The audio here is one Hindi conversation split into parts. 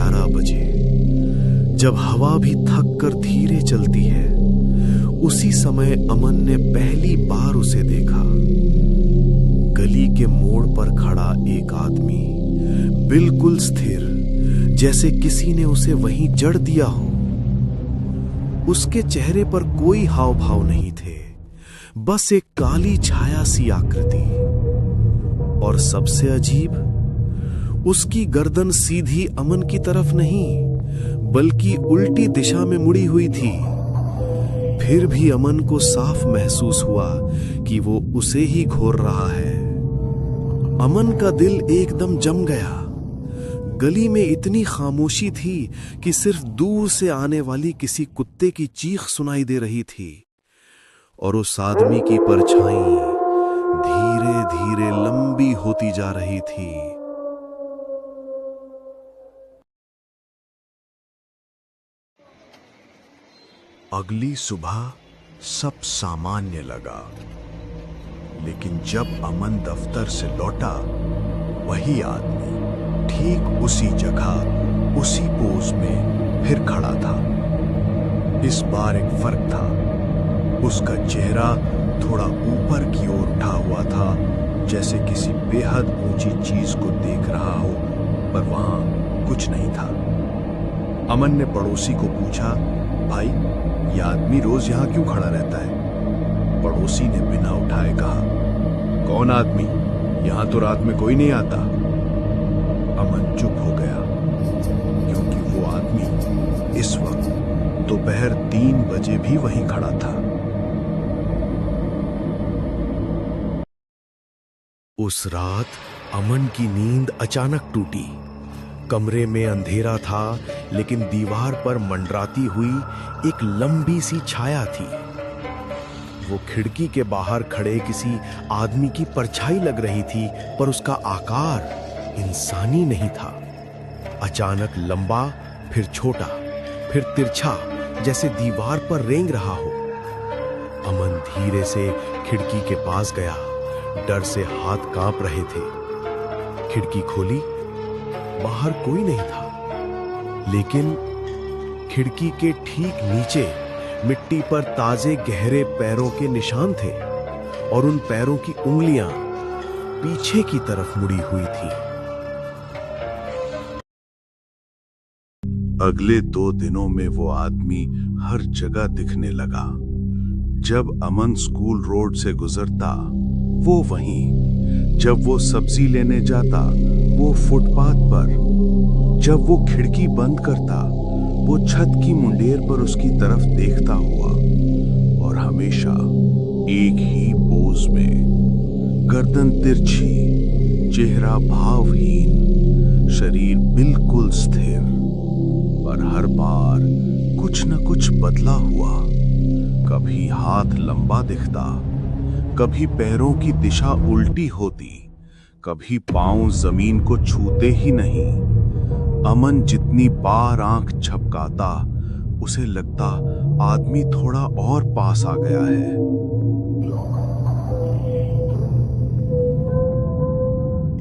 11 बजे, जब हवा भी थक कर धीरे चलती है, उसी समय अमन ने पहली बार उसे देखा। गली के मोड़ पर खड़ा एक आदमी, बिल्कुल स्थिर, जैसे किसी ने उसे वहीं जड़ दिया हो। उसके चेहरे पर कोई हाव भाव नहीं थे, बस एक काली छाया सी आकृति। और सबसे अजीब, उसकी गर्दन सीधी अमन की तरफ नहीं, बल्कि उल्टी दिशा में मुड़ी हुई थी। फिर भी अमन को साफ महसूस हुआ कि वो उसे ही घोर रहा है। अमन का दिल एकदम जम गया। गली में इतनी खामोशी थी कि सिर्फ दूर से आने वाली किसी कुत्ते की चीख सुनाई दे रही थी, और उस आदमी की परछाई धीरे धीरे लंबी होती जा रही थी। अगली सुबह सब सामान्य लगा, लेकिन जब अमन दफ्तर से लौटा, वही आदमी ठीक उसी जगह, उसी पोज में फिर खड़ा था। इस बार एक फर्क था। उसका चेहरा थोड़ा ऊपर की ओर उठा हुआ था, जैसे किसी बेहद ऊंची चीज को देख रहा हो, पर वहां कुछ नहीं था। अमन ने पड़ोसी को पूछा, भाई, ये आदमी रोज यहां क्यों खड़ा रहता है? पड़ोसी ने बिना उठाए कहा, कौन आदमी? यहां तो रात में कोई नहीं आता। अमन चुप हो गया, क्योंकि वो आदमी इस वक्त दोपहर 3 बजे भी वहीं खड़ा था। उस रात अमन की नींद अचानक टूटी। कमरे में अंधेरा था, लेकिन दीवार पर मंडराती हुई एक लंबी सी छाया थी। वो खिड़की के बाहर खड़े किसी आदमी की परछाई लग रही थी, पर उसका आकार इंसानी नहीं था। अचानक लंबा, फिर छोटा, फिर तिरछा, जैसे दीवार पर रेंग रहा हो। अमन धीरे से खिड़की के पास गया। डर से हाथ कांप रहे थे। खिड़की खोली, बाहर कोई नहीं था, लेकिन खिड़की के ठीक नीचे मिट्टी पर ताजे गहरे पैरों के निशान थे, और उन पैरों की उंगलियां पीछे की तरफ मुड़ी हुई थी। अगले 2 दिनों में वो आदमी हर जगह दिखने लगा। जब अमन स्कूल रोड से गुजरता, वो वहीं। जब वो सब्जी लेने जाता, वो फुटपाथ पर। जब वो खिड़की बंद करता, वो छत की मुंडेर पर उसकी तरफ देखता हुआ, और हमेशा एक ही पोज में, गर्दन तिरछी, चेहरा भावहीन, शरीर बिल्कुल स्थिर। पर हर बार कुछ न कुछ बदला हुआ। कभी हाथ लंबा दिखता, कभी पैरों की दिशा उल्टी होती, कभी पांव जमीन को छूते ही नहीं। अमन जितनी बार आंख झपकाता, उसे लगता आदमी थोड़ा और पास आ गया है।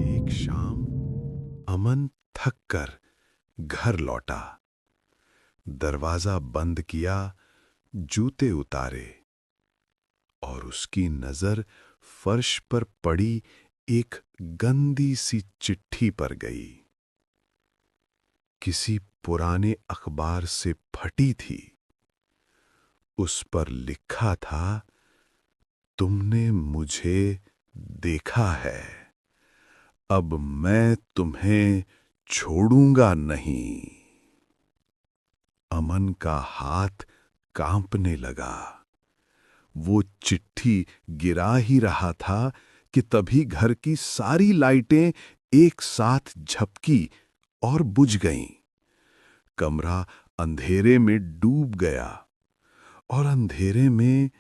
एक शाम अमन थक कर घर लौटा। दरवाजा बंद किया, जूते उतारे, और उसकी नजर फर्श पर पड़ी एक गंदी सी चिट्ठी पर गई। किसी पुराने अखबार से फटी थी। उस पर लिखा था, तुमने मुझे देखा है, अब मैं तुम्हें छोड़ूंगा नहीं। अमन का हाथ कांपने लगा। वो चिट्ठी गिरा ही रहा था कि तभी घर की सारी लाइटें एक साथ झपकी और बुझ गईं। कमरा अंधेरे में डूब गया, और अंधेरे में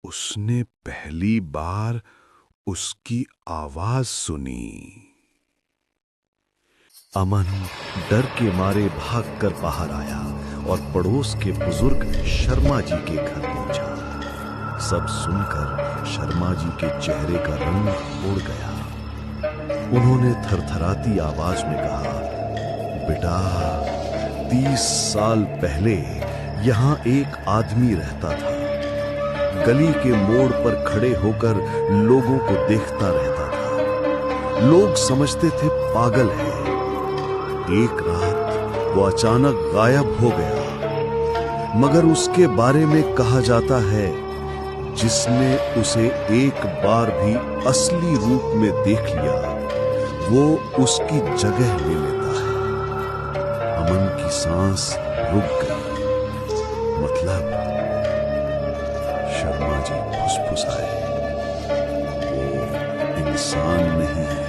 उसने पहली बार उसकी आवाज सुनी। अमन डर के मारे भागकर बाहर आया और पड़ोस के बुजुर्ग शर्मा जी के घर पहुंचा। सब सुनकर शर्मा जी के चेहरे का रंग उड़ गया। उन्होंने थरथराती आवाज में कहा, बेटा, 30 साल पहले यहाँ एक आदमी रहता था। गली के मोड़ पर खड़े होकर लोगों को देखता रहता था। लोग समझते थे पागल है। एक रात वो अचानक गायब हो गया, मगर उसके बारे में कहा जाता है जिसने उसे एक बार भी असली रूप में देख लिया, वो उसकी जगह ले लेता है। अमन की सांस रुक गई। मतलब शर्मा जी फुसफुसाए, वो इंसान नहीं है,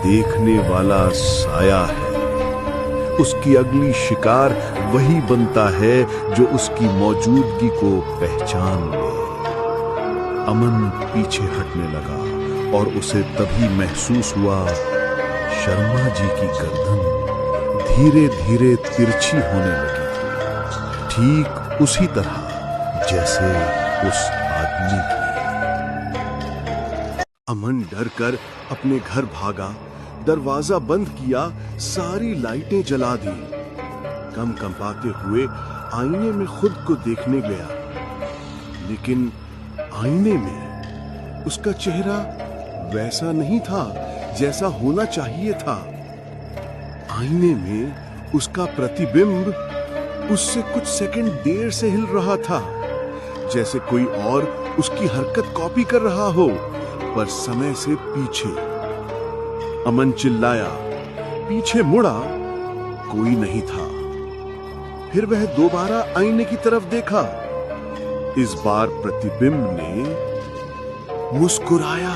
देखने वाला साया है। उसकी अगली शिकार वही बनता है जो उसकी मौजूदगी को पहचान ले। अमन पीछे हटने लगा और उसे तभी महसूस हुआ शर्मा जी की गर्दन धीरे धीरे तिरछी होने लगी, ठीक उसी तरह जैसे उस आदमी की। अमन डर कर अपने घर भागा, दरवाजा बंद किया, सारी लाइटें जला दी। कंपाते हुए आईने में खुद को देखने गया, लेकिन आईने में उसका चेहरा वैसा नहीं था जैसा होना चाहिए था। आईने में उसका प्रतिबिंब उससे कुछ सेकंड देर से हिल रहा था, जैसे कोई और उसकी हरकत कॉपी कर रहा हो, पर समय से पीछे। अमन चिल्लाया, पीछे मुड़ा, कोई नहीं था। फिर वह दोबारा आईने की तरफ देखा। इस बार प्रतिबिंब ने मुस्कुराया,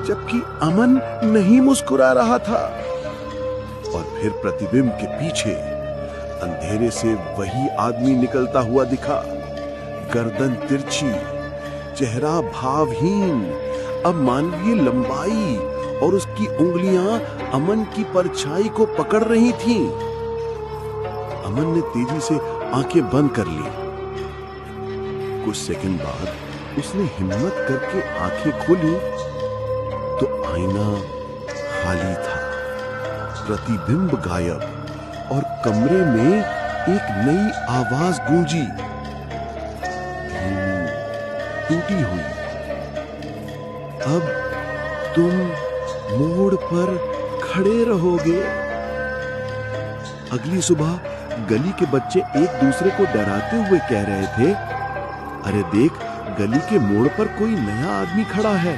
जबकि अमन नहीं मुस्कुरा रहा था। और फिर प्रतिबिंब के पीछे अंधेरे से वही आदमी निकलता हुआ दिखा, गर्दन तिरछी, चेहरा भावहीन, अब मानवीय लंबाई, और उसकी उंगलियां अमन की परछाई को पकड़ रही थीं। अमन ने तेजी से आंखें बंद कर ली। कुछ सेकंड बाद उसने हिम्मत करके आंखें खोली तो आईना खाली था, प्रतिबिंब गायब, और कमरे में एक नई आवाज गूंजी, टूटी हुई। अब तुम मोड़ पर खड़े रहोगे। अगली सुबह गली के बच्चे एक दूसरे को डराते हुए कह रहे थे, अरे देख, गली के मोड़ पर कोई नया आदमी खड़ा है।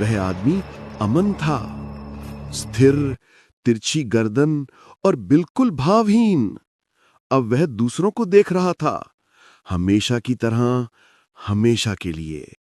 वह आदमी अमन था, स्थिर, तिरछी गर्दन और बिल्कुल भावहीन। अब वह दूसरों को देख रहा था, हमेशा की तरह, हमेशा के लिए।